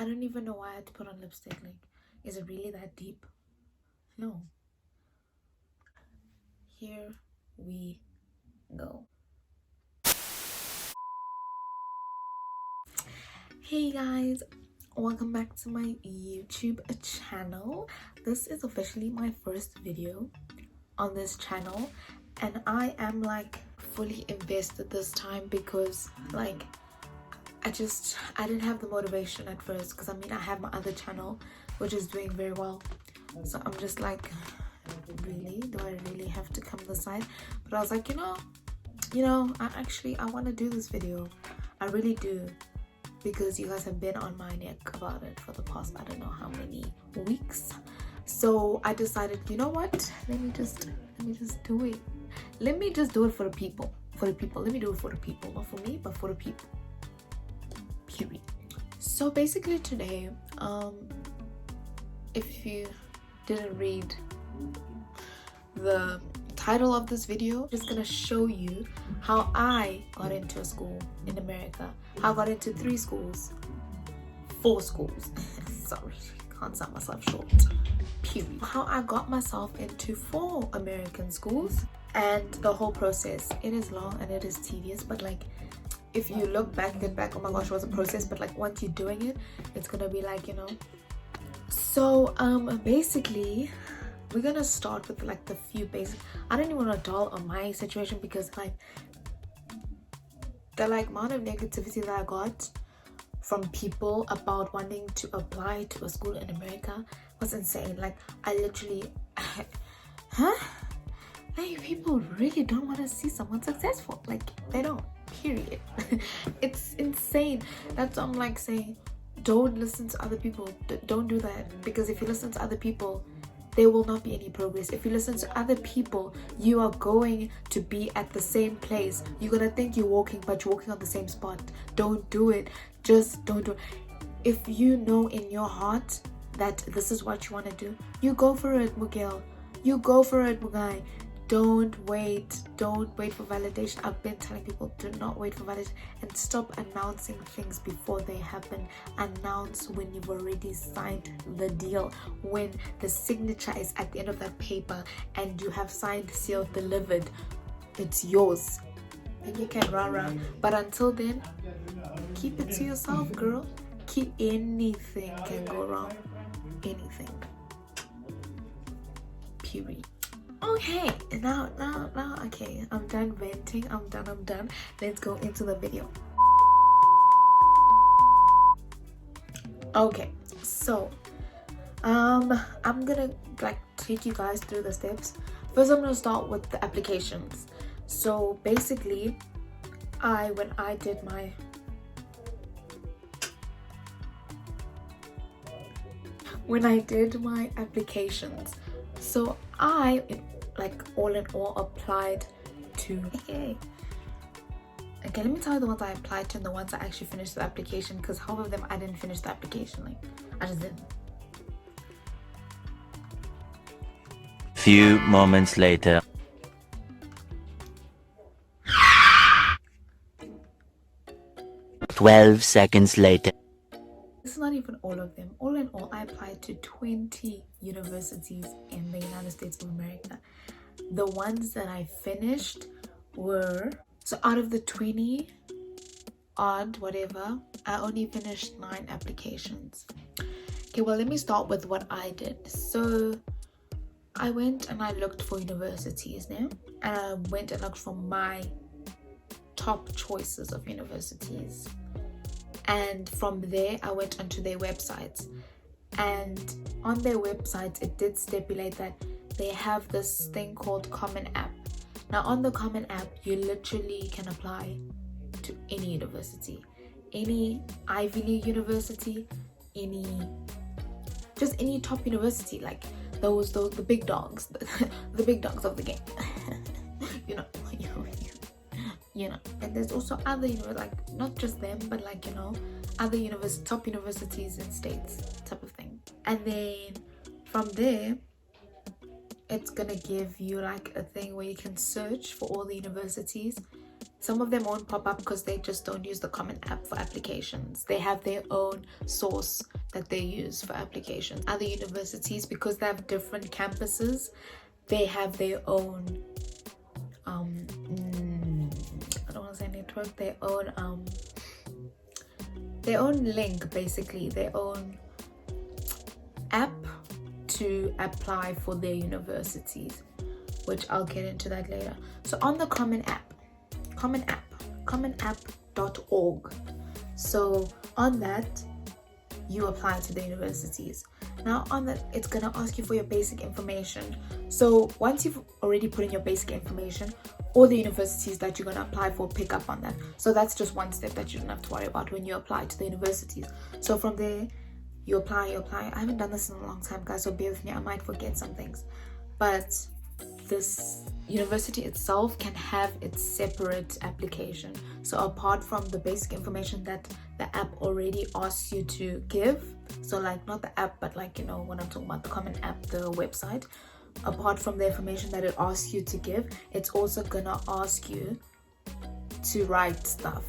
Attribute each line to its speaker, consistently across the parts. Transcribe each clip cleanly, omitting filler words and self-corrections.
Speaker 1: I don't even know why I had to put on lipstick. Like, is it really that deep? No. Here we go. Hey guys, welcome back to my YouTube channel. This is officially my first video on this channel, and I am like fully invested this time because like I didn't have the motivation at first, because I mean I have my other channel which is doing very well, so I'm just like, really, do I really have to come this side? But I was like, you know I want to do this video. I really do, because you guys have been on my neck about it for the past I don't know how many weeks. So I decided, you know what, let me just do it. Let me just do it for the people. Let me do it for the people, not for me, but for the people, period. So basically today, if you didn't read the title of this video, I'm just gonna show you how I got into a school in America. How I got into 4 schools. Sorry, can't sell myself short. Period. How I got myself into 4 American schools, and the whole process. It is long and it is tedious, but like if you look back oh my gosh, it was a process, but like once you're doing it, it's gonna be like, you know. So basically we're gonna start with like the few basic. I don't even want to dwell on my situation, because like the like amount of negativity that I got from people about wanting to apply to a school in America was insane. Like I literally like people really don't want to see someone successful. Like they don't, period. It's insane. That's what I'm like saying, don't listen to other people. Don't do that, because if you listen to other people, there will not be any progress. If you listen to other people, you are going to be at the same place. You're gonna think you're walking, but you're walking on the same spot. Don't do it. Just don't do it. If you know in your heart that this is what you want to do, you go for it, Miguel. You go for it, Mugai. Don't wait for validation. I've been telling people, do not wait for validation, and stop announcing things before they happen. Announce when you've already signed the deal, when the signature is at the end of that paper and you have signed, sealed, delivered. It's yours, then you can run. But until then, keep it to yourself, girl. Anything can go wrong. Anything, period. Okay, now, okay, I'm done venting. I'm done. Let's go into the video. Okay, so I'm gonna like take you guys through the steps. First, I'm gonna start with the applications. So basically, when I did my applications, so I, like, all in all applied to, okay, let me tell you the ones I applied to and the ones I actually finished the application, because half of them I didn't finish the application. Like, I just didn't.
Speaker 2: Few moments later. 12 seconds later.
Speaker 1: This is not even all of them. All in all, I applied to 20 universities in the United States of America. The ones that I finished were, so out of the 20 odd whatever, I only finished 9 applications. Okay, well, let me start with what I did. So I went and I looked for universities now, and I went and looked for my top choices of universities. And from there, I went onto their websites. And on their websites, it did stipulate that they have this thing called Common App. Now, on the Common App, you literally can apply to any university. Any Ivy League university, any top university, like those the big dogs, the big dogs of the game. you know. And there's also other like not just them, but like, you know, other top universities in states type of thing. And then from there, it's gonna give you like a thing where you can search for all the universities Some of them won't pop up because they just don't use the Common App for applications. They have their own source that they use for applications. Other universities, because they have different campuses, they have their own I don't want to say network, their own link, basically their own app to apply for their universities, which I'll get into that later. So on the Common App.org. So on that, you apply to the universities. Now on that, it's gonna ask you for your basic information. So once you've already put in your basic information, all the universities that you're gonna apply for pick up on that. So that's just one step that you don't have to worry about when you apply to the universities. So from there, you apply. I haven't done this in a long time, guys, so bear with me. I might forget some things. But this university itself can have its separate application. So apart from the basic information that the app already asks you to give, so like not the app, but like, you know, when I'm talking about the Common App, the website, apart from the information that it asks you to give, it's also gonna ask you to write stuff.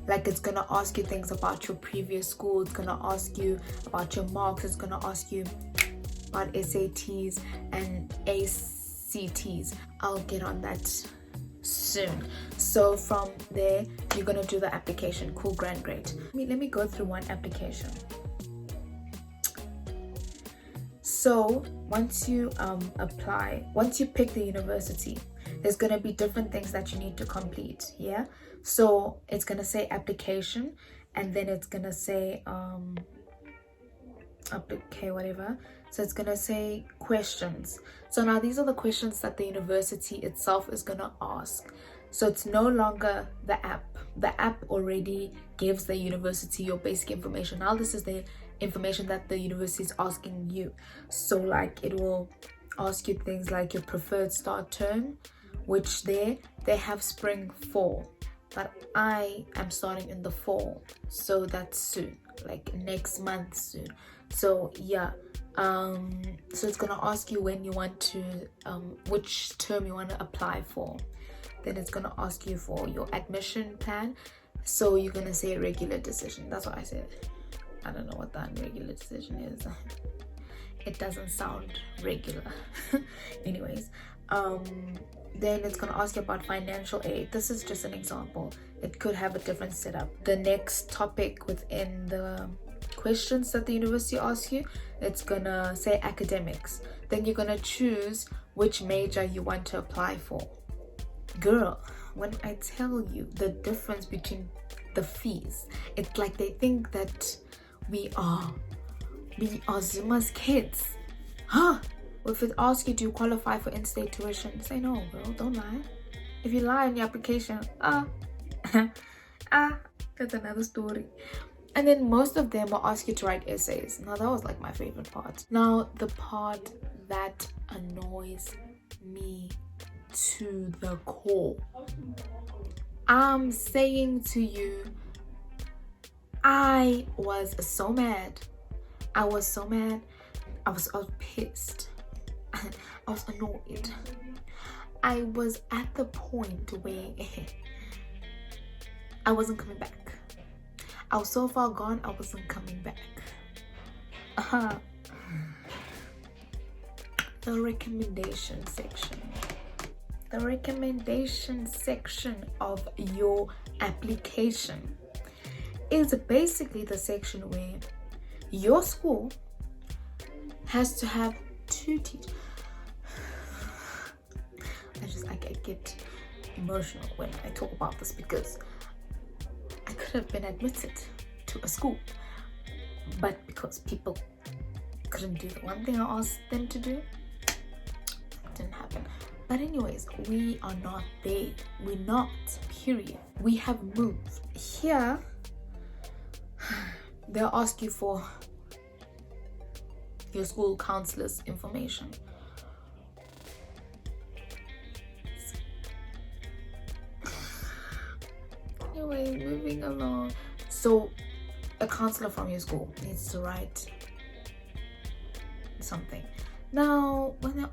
Speaker 1: Like it's gonna ask you things about your previous school, it's gonna ask you about your marks, it's gonna ask you about SATs and ACTs. I'll get on that soon. So from there, you're gonna do the application. Cool, grand, great. Let me go through one application. So once you apply, once you pick the university, there's gonna be different things that you need to complete. Yeah. So it's gonna say application, and then it's gonna say okay, whatever. So it's gonna say questions. So now these are the questions that the university itself is gonna ask. So it's no longer the app. The app already gives the university your basic information. Now this is the information that the university is asking you. So like it will ask you things like your preferred start term, which they have spring fall, but I am starting in the fall, so that's soon, like next month soon. So yeah, so it's gonna ask you when you want to which term you want to apply for. Then it's gonna ask you for your admission plan. So you're gonna say regular decision. That's what I said. I don't know what that regular decision is. It doesn't sound regular. Anyways, then it's gonna ask you about financial aid. This is just an example. It could have a different setup. The next topic within the questions that the university asks you, it's gonna say academics. Then you're gonna choose which major you want to apply for. Girl, when I tell you the difference between the fees, it's like they think that we are Zuma's kids. Huh? If it asks you, do you qualify for in-state tuition? Say no, girl, don't lie. If you lie in the application, that's another story. And then most of them will ask you to write essays. Now that was like my favorite part. Now the part that annoys me to the core. I'm saying to you, I was so mad. I was pissed. I was annoyed. I was at the point where I wasn't coming back. I was so far gone, I wasn't coming back. The recommendation section. The recommendation section of your application is basically the section where your school has to have 2 teachers. I get emotional when I talk about this because I could have been admitted to a school, but because people couldn't do the one thing I asked them to do, it didn't happen. But anyways, we are not there. We're not, period. We have moved. Here, they'll ask you for your school counselor's information. Anyway, moving along. So a counselor from your school needs to write something. Now, when they're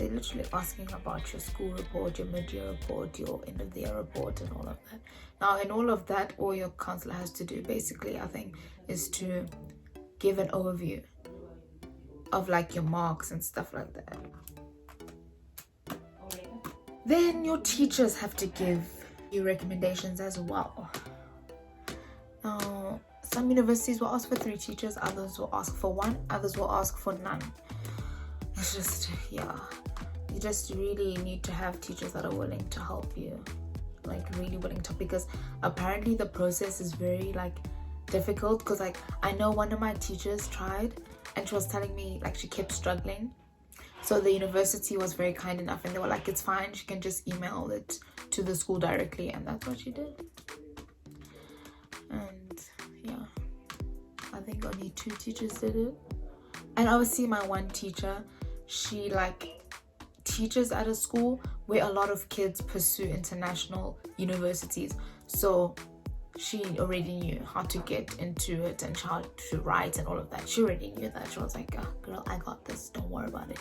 Speaker 1: literally asking about your school report, your mid-year report, your end-of-the-year report, and all of that. Now, in all of that, all your counselor has to do, basically, I think, is to give an overview of like your marks and stuff like that. Then your teachers have to give you recommendations as well. Now, some universities will ask for 3 teachers, others will ask for 1, others will ask for none. It's just, yeah, you just really need to have teachers that are willing to help you, like really willing to, because apparently the process is very like difficult, because like I know one of my teachers tried and she was telling me like she kept struggling. So the university was very kind enough and they were like, it's fine, she can just email it to the school directly, and that's what she did. And yeah, I think only 2 teachers did it. And obviously my one teacher, she like teaches at a school where a lot of kids pursue international universities, so she already knew how to get into it and how to write and all of that. She already knew that. She was like, oh, girl, I got this, don't worry about it,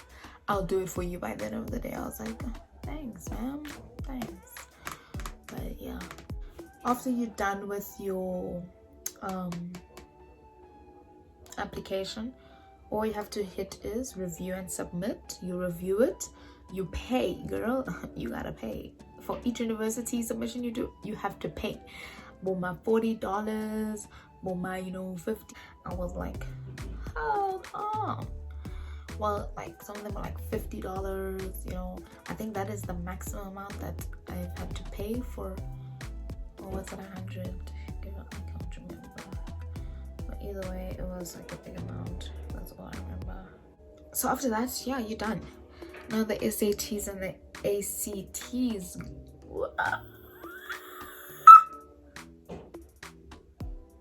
Speaker 1: I'll do it for you by the end of the day. I was like, oh, thanks ma'am, thanks. But yeah, after you're done with your application, all you have to hit is review and submit. You review it, you pay, girl. You gotta pay for each university submission you do. You have to pay. Boma $40, boma 50. I was like, hold on. Well, like some of them are like $50. I think that is the maximum amount that I've had to pay for. Or was it 100? I can't remember. But either way, it was like a big amount. That's all I remember. So after that, yeah, you're done. Now the SATs and the ACTs.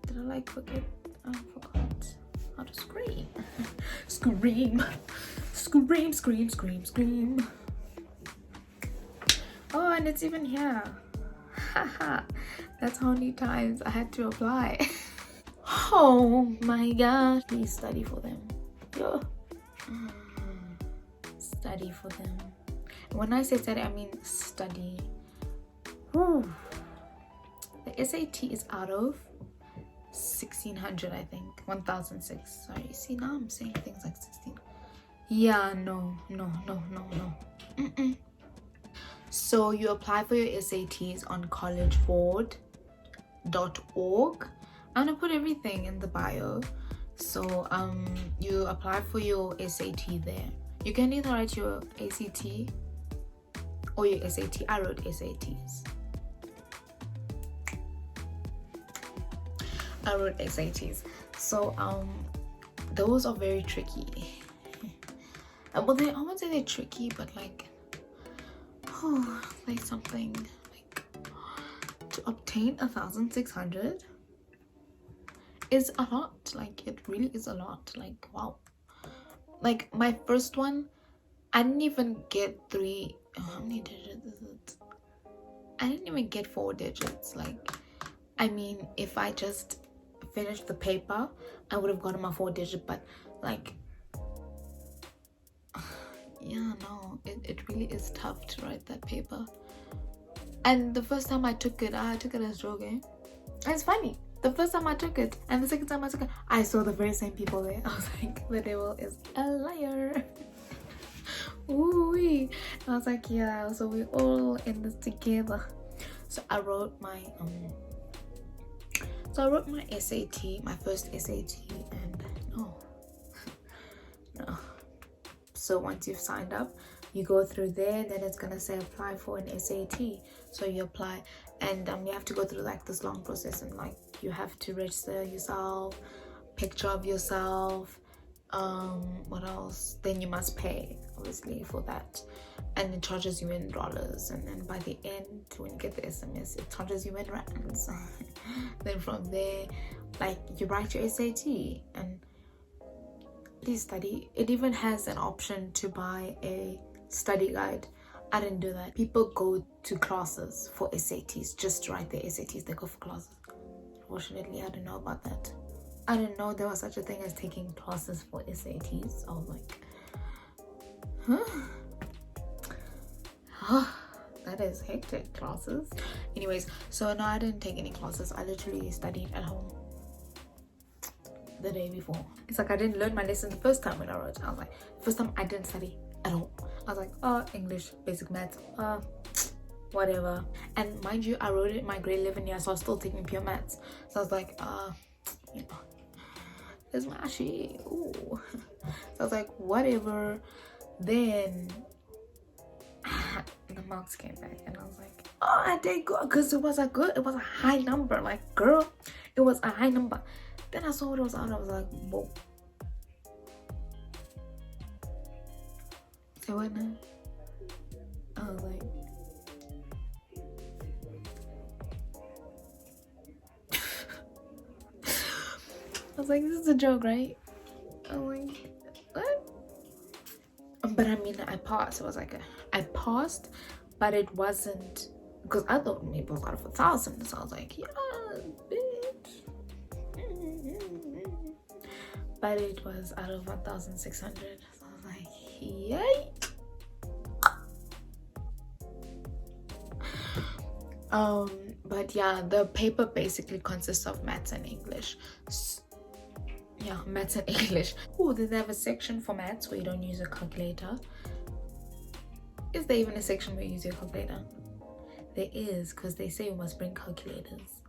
Speaker 1: Did I like forget? I forgot how to scream. Scream. Scream, scream, scream, scream. Oh, and it's even here. Haha. That's how many times I had to apply. Oh my gosh. Please study for them. Yeah. Study for them. When I say study, I mean study. Whew. The SAT is out of 1600, I think. 1006. Sorry. See, now I'm saying things like 16. Yeah, no. So you apply for your SATs on collegeboard.org. I'm gonna put everything in the bio. So you apply for your SAT there. You can either write your ACT or your SAT. I wrote SATs. So those are very tricky. Well, I won't say they're tricky, but like something like to obtain 1600 is a lot. Like it really is a lot. Like wow. Like my first one, I didn't even get how many digits is it? I didn't even get 4 digits. Like, I mean, if I just finished the paper, I would have gotten my 4 digit, but like, yeah, no, it really is tough to write that paper. And the first time I took it as joking. It's funny. The first time I took it and the second time I took it, I saw the very same people there. I was like, the devil is a liar. Ooh-wee. I was like, yeah, so we're all in this together. So I wrote my SAT, my first SAT, and no. So once you've signed up, you go through there, then it's gonna say apply for an SAT. So you apply, and you have to go through like this long process, and like you have to register yourself, picture of yourself, what else? Then you must pay obviously for that, and it charges you in dollars, and then by the end when you get the SMS, it charges you in rands. Then from there, like you write your SAT, and please study. It even has an option to buy a study guide. I didn't do that. People go to classes for SATs just to write their SATs. They go for classes. Unfortunately, I didn't know about that. I didn't know there was such a thing as taking classes for SATs. I was like, That is hectic, classes. Anyways, so no, I didn't take any classes. I literally studied at home the day before. It's like I didn't learn my lesson the first time when I wrote. I was like, first time I didn't study at all. I was like, English, basic maths, whatever. And mind you, I wrote it in my grade 11 year, so I was still taking pure maths. So I was like, you know, there's my shit. Ooh. So I was like, whatever. Then the marks came back and I was like, I did good, because it was a high number. Like, girl, it was a high number. Then I saw what it was out. I was like, whoa. Say what now? I was like, this is a joke, right? I'm like, what? But I mean, I passed. It was like I passed, but it wasn't, because I thought maybe it was out of 1,000. So I was like, yeah, bitch. But it was out of 1,600. So I was like, yay. But yeah, the paper basically consists of maths and English. Yeah, maths and English. Oh, then they have a section for maths where you don't use a calculator. Is there even a section where you use your calculator? There is, because they say you must bring calculators.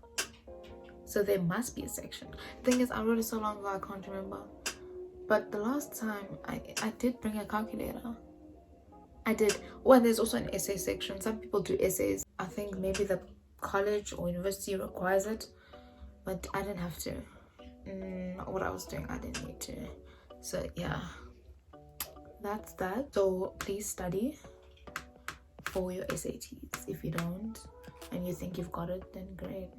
Speaker 1: So there must be a section. The thing is, I wrote it so long ago, I can't remember. But the last time, I did bring a calculator. I did. Well, there's also an essay section. Some people do essays. I think maybe the college or university requires it, but I didn't have to. What I was doing, I didn't need to. So yeah, that's that. So please study for your SATs. If you don't and you think you've got it, then great.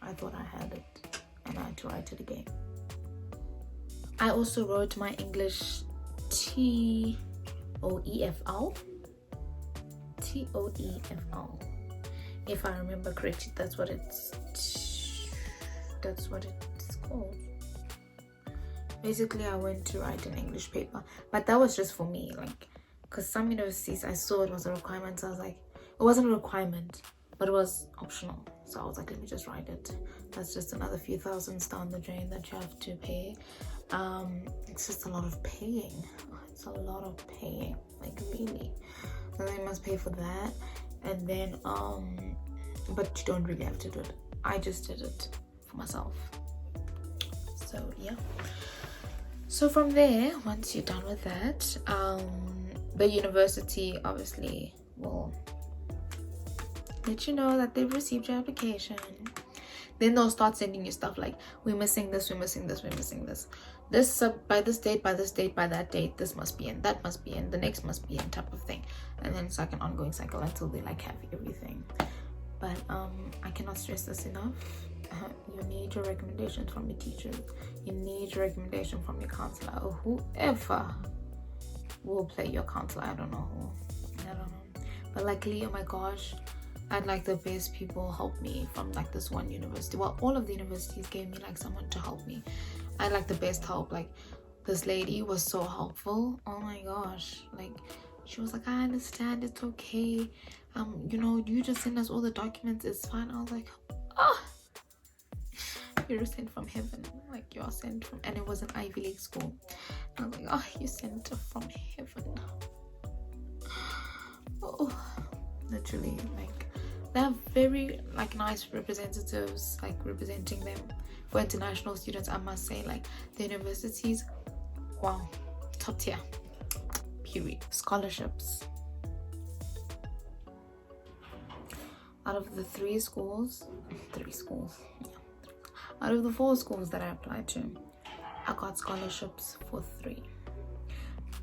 Speaker 1: I thought I had it and I had to write it again. I also wrote my English TOEFL. If I remember correctly, that's what it's called. Basically, I went to write an English paper, but that was just for me, like, because some universities I saw it was a requirement, so I was like, it wasn't a requirement, but it was optional. So I was like, let me just write it. That's just another few thousands down the drain that you have to pay. It's just a lot of paying. It's a lot of paying, like, really. So they must pay for that, and then but you don't really have to do it. I just did it for myself. So yeah. So from there, once you're done with that, the university obviously will let you know that they've received your application. Then they'll start sending you stuff like, we're missing this, we're missing this, we're missing this. This by this date, by this date, by that date, this must be in, that must be in, the next must be in, type of thing. And then it's like an ongoing cycle until they like have everything. But I cannot stress this enough. You need your recommendations from your teachers. You need your recommendation from your counselor or whoever will play your counselor. I don't know who. I don't know. But luckily, oh my gosh, I had like the best people help me from like this one university. Well, all of the universities gave me like someone to help me. I had like the best help. Like, this lady was so helpful. Oh my gosh. Like, she was like, I understand, it's okay. You know, you just send us all the documents, it's fine. I was like, you're sent from heaven. Like, you're sent from, and it was an Ivy League school. And I was like, you sent from heaven. Oh, literally, like, they have very like nice representatives, like representing them for international students. I must say, like, the universities, wow, top tier, period. Scholarships. Out of the three schools, out of the 4 schools that I applied to, I got scholarships for 3.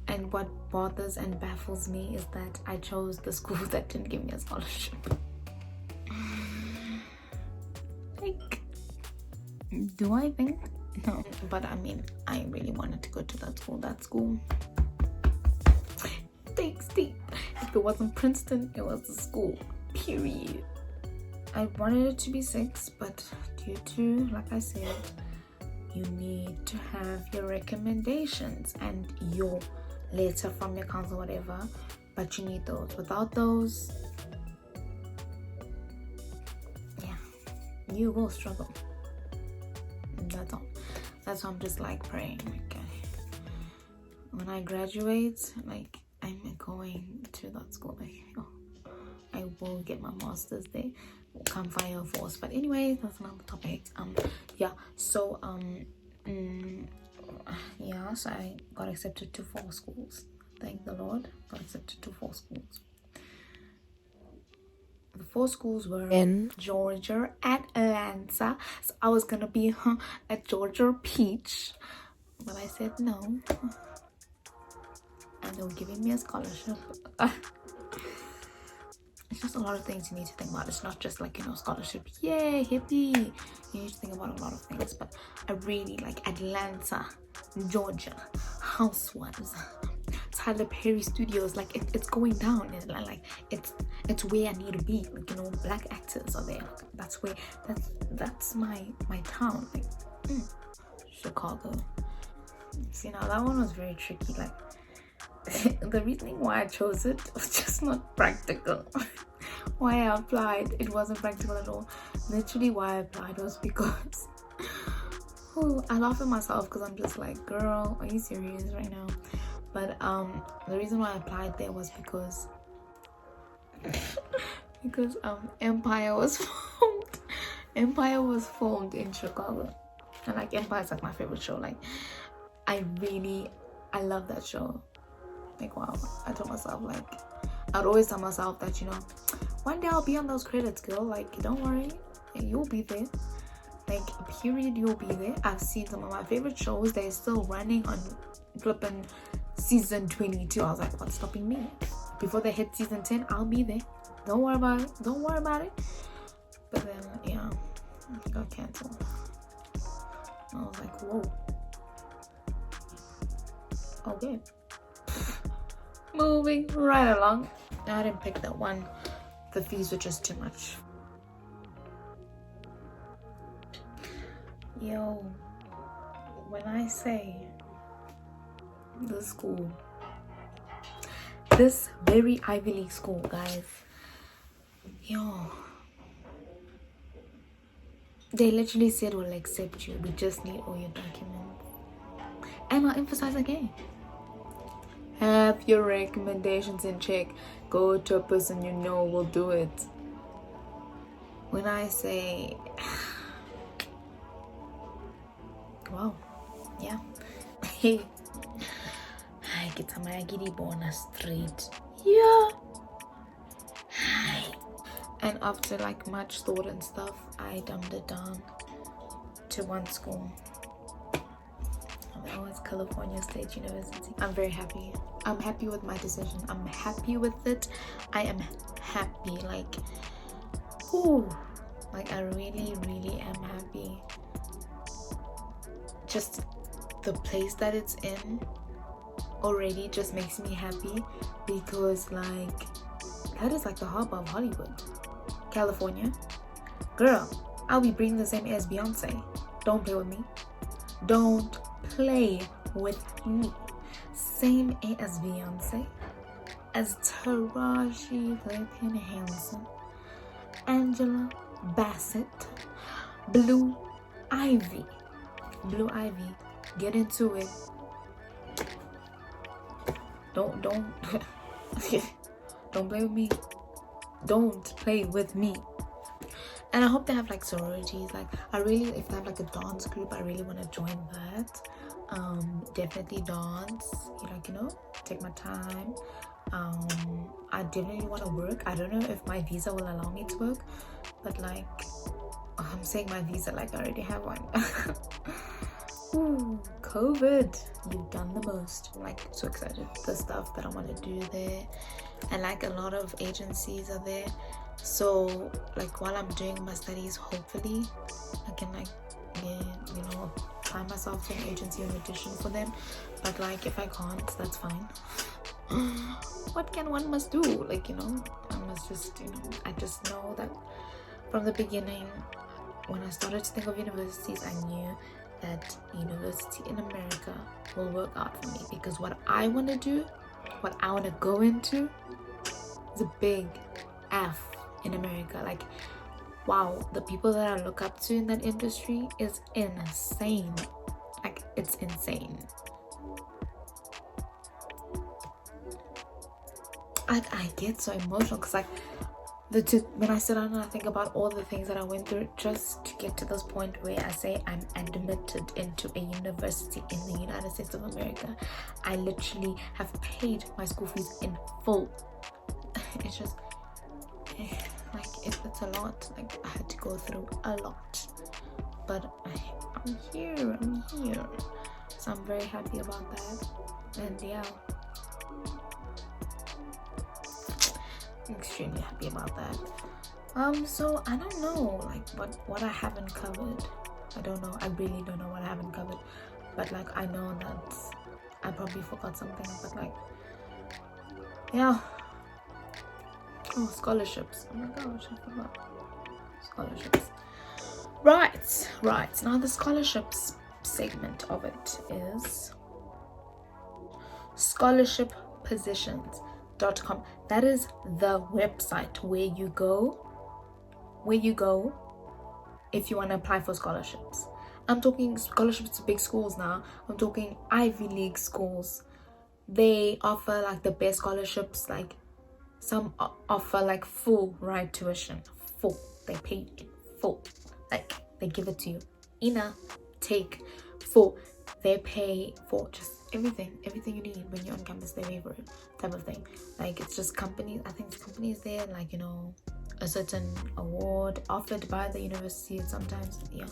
Speaker 1: And what bothers and baffles me is that I chose the school that didn't give me a scholarship. Like, do I think? No. But I mean, I really wanted to go to that school. That school takes deep. If it wasn't Princeton, it was the school. Period. I wanted it to be 6, but due to, like I said, you need to have your recommendations and your letter from your council, whatever, but you need those. Without those, yeah, you will struggle. That's all. That's why I'm just like praying, like, when I graduate, like, I'm going to that school, like, I will get my master's there, come fire force. But anyway, that's another topic. Yeah, so yeah, so I got accepted to 4 schools. Thank the Lord, got accepted to 4 schools. The 4 schools were in Georgia, Atlanta. So I was gonna be at Georgia Peach, but I said no, and they were giving me a scholarship. It's just a lot of things you need to think about. It's not just like, scholarship, yay, hippie. You need to think about a lot of things. But I really like Atlanta, Georgia, Housewives, Tyler Perry Studios. Like, it's going down. Like it's where I need to be. Like, black actors are there. That's where, that's my town. Like, Chicago. See, now that one was very tricky. Like, the reasoning why I chose it was just not practical. Why I applied, it wasn't practical at all. Literally why I applied was because I laugh at myself because I'm just like, girl, are you serious right now? But the reason why I applied there was because Empire was formed in Chicago, and like Empire is like my favorite show. Like, I love that show. Like, wow, I told myself, like, I'd always tell myself that, one day I'll be on those credits, girl. Like, don't worry, you'll be there. Like, period, you'll be there. I've seen some of my favorite shows. They're still running on flipping season 22. I was like, what's stopping me? Before they hit season 10, I'll be there. Don't worry about it. Don't worry about it. But then, yeah, it got canceled. I was like, whoa. Okay. Moving right along. I didn't pick that one. The fees were just too much. Yo, when I say this school, this very Ivy League school, guys, yo, they literally said we'll accept you. We just need all your documents. And I'll emphasize again, have your recommendations in check. Go to a person you know will do it. When I say, wow, yeah, I get some agony bonus straight, yeah. And after like much thought and stuff, I dumbed it down to 1 school. Oh, it's California State University. I'm very happy. I'm happy with my decision. I'm happy with it. I am happy. Like, ooh, like I really am happy. Just the place that it's in already just makes me happy, because like that is like the harbor of Hollywood, California. Girl, I'll be breathing the same air as Beyonce. Don't play with me. Don't play with me. Same air as Beyonce, as Taraji Flippin Henson, Angela Bassett, Blue Ivy. Get into it. Don't don't play with me. Don't play with me. And I hope they have like sororities. Like, I really, if they have like a dance group, I really want to join that. Definitely dance. Take my time. I definitely want to work. I don't know if my visa will allow me to work, but like, I'm saying my visa like I already have one. Ooh, COVID, you've done the most. I'm like so excited. The stuff that I want to do there, and like a lot of agencies are there. So like while I'm doing my studies, hopefully I can like apply myself to an agency or audition for them. But like if I can't, that's fine. What can one must do? Like, I must just, I just know that from the beginning, when I started to think of universities, I knew that university in America will work out for me, because what I want to do, what I want to go into, is a big F in America. Like, wow, the people that I look up to in that industry is insane. Like, it's insane. I get so emotional because like when I sit down and I think about all the things that I went through just to get to this point where I say I'm admitted into a university in the United States of America. I literally have paid my school fees in full. It's just like it's a lot. Like, I had to go through a lot, but I'm here. So I'm very happy about that. And yeah, I'm extremely happy about that. So I don't know like what I haven't covered. I don't know. I really don't know what I haven't covered. But like, I know that I probably forgot something. But like, yeah. Oh, scholarships. Oh my gosh, I forgot. Scholarships. Right. Now the scholarships segment of it is scholarshippositions.com. That is the website where you go if you want to apply for scholarships. I'm talking scholarships to big schools now. I'm talking Ivy League schools. They offer like the best scholarships. Like, some offer like full ride tuition. Full. They pay in full. Like, they give it to you. Take full. They pay for just everything you need when you're on campus. They pay for it, type of thing. Like, it's just companies. I think it's companies there, like, you know, a certain award offered by the university sometimes, yeah,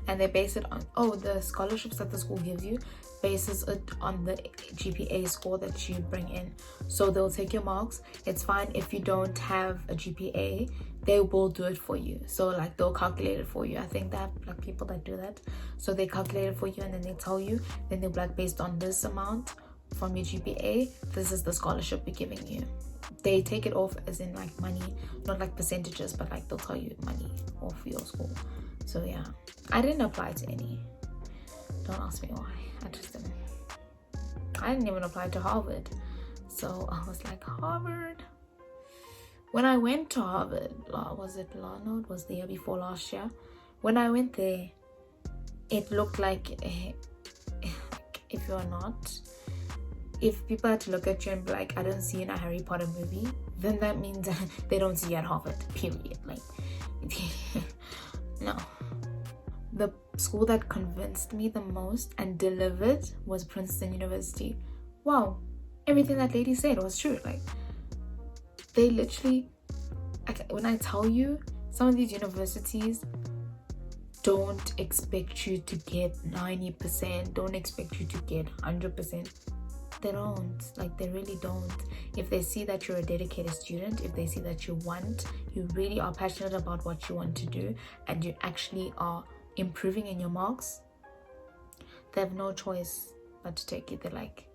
Speaker 1: and they base it on the scholarships that the school gives you bases it on the GPA score that you bring in. So they'll take your marks. It's fine if you don't have a GPA, they will do it for you. So like, they'll calculate it for you. I think that like people that do that, so they calculate it for you and then they tell you, then they'll be like, based on this amount from your GPA, this is the scholarship we're giving you. They take it off as in like money, not like percentages, but like they'll tell you money off your school. So yeah, I didn't apply to any. Don't ask me why. I didn't even apply to Harvard. So I was like, Harvard. When I went to Harvard, it was the year before last year. When I went there, it looked like if people had to look at you and be like, I don't see you in a Harry Potter movie, then that means they don't see you at Harvard, period. Like, no. The school that convinced me the most and delivered was Princeton University. Wow, everything that lady said was true. Like, they literally, when I tell you, some of these universities don't expect you to get 90%, don't expect you to get 100%. They don't. Like, they really don't. If they see that you're a dedicated student, if they see that you really are passionate about what you want to do, and you actually are improving in your marks, they have no choice but to take it. They're like,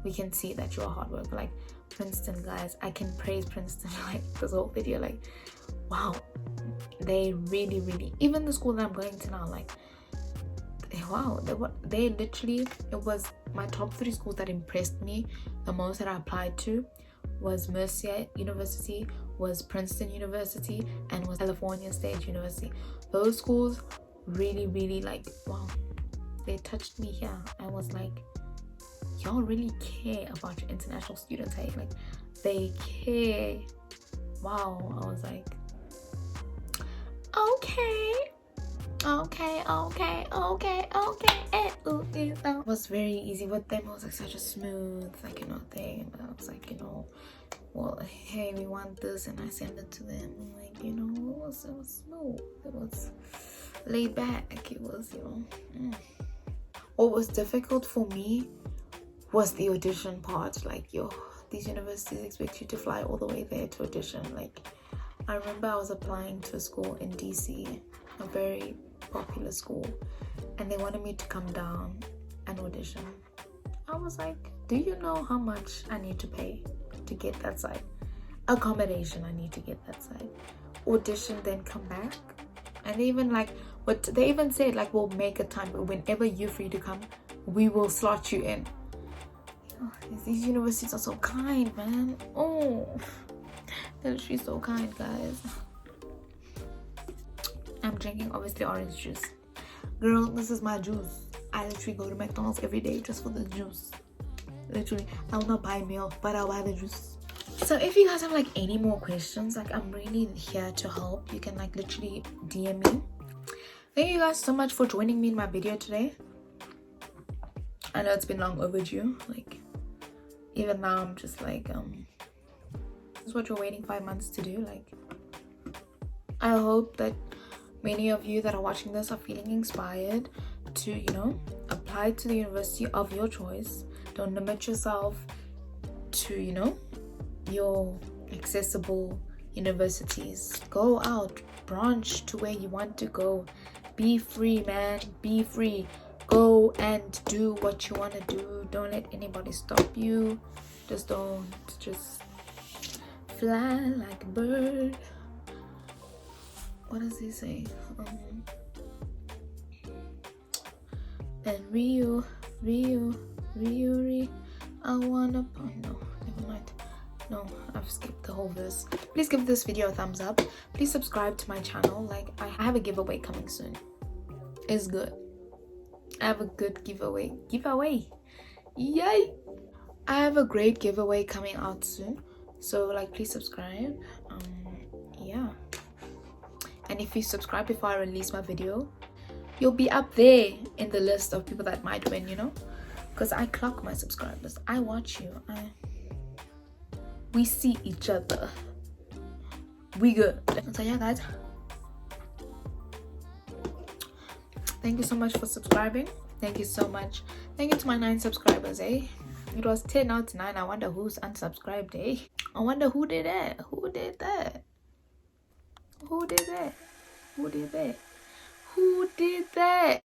Speaker 1: we can see that you're a hard worker. Like, Princeton, guys, I can praise Princeton like this whole video. Like, wow, they really, even the school that I'm going to now, like, wow, they literally, it was my top 3 schools that impressed me the most that I applied to was Mercer University, was Princeton University, and was California State University. Those schools really like, wow, they touched me here. I was like, y'all really care about your international students, hey? Like, they care. Wow, I was like, okay. It was very easy with them. It was like such a smooth, like, you know, thing. But I was like, you know, well, hey, we want this, and I sent it to them. And like, you know, it was smooth. It was laid back. It was, you know. What was difficult for me was the audition part. Like, these universities expect you to fly all the way there to audition. Like, I remember I was applying to a school in DC, a very popular school, and they wanted me to come down and audition. I was like, do you know how much I need to pay to get that side? Accommodation, I need to get that side. Audition, then come back. And they even like what they even said, like, we'll make a time whenever you're free to come, we will slot you in. Oh, these universities are so kind, man. Oh, they're literally so kind, guys. I'm drinking obviously orange juice. Girl, this is my juice. I literally go to McDonald's every day just for the juice. Literally, I will not buy meal, but I'll buy the juice. So if you guys have like any more questions, like, I'm really here to help. You can like literally DM me. Thank you guys so much for joining me in my video today. I know it's been long overdue. Like, even now I'm just like, this is what you're waiting 5 months to do. Like, I hope that many of you that are watching this are feeling inspired to, you know, apply to the university of your choice. Don't limit yourself to, you know, your accessible universities. Go out, branch to where you want to go. Be free, man. Be free. Go and do what you want to do. Don't let anybody stop you. Just don't. Just fly like a bird. What does he say? And Rio, I wanna. Oh no, never mind. No, I've skipped the whole verse. Please give this video a thumbs up. Please subscribe to my channel. Like, I have a giveaway coming soon. It's good. I have a good giveaway. Yay! I have a great giveaway coming out soon. So like, please subscribe. Yeah. And if you subscribe before I release my video, you'll be up there in the list of people that might win, you know? Because I clock my subscribers. I watch you. We see each other. We good. So yeah, guys. Thank you so much for subscribing. Thank you so much. Thank you to my 9 subscribers, eh? It was 10 out of 9. I wonder who's unsubscribed, eh? I wonder who did that. Who did that? Who did that? Who did that? Who did that?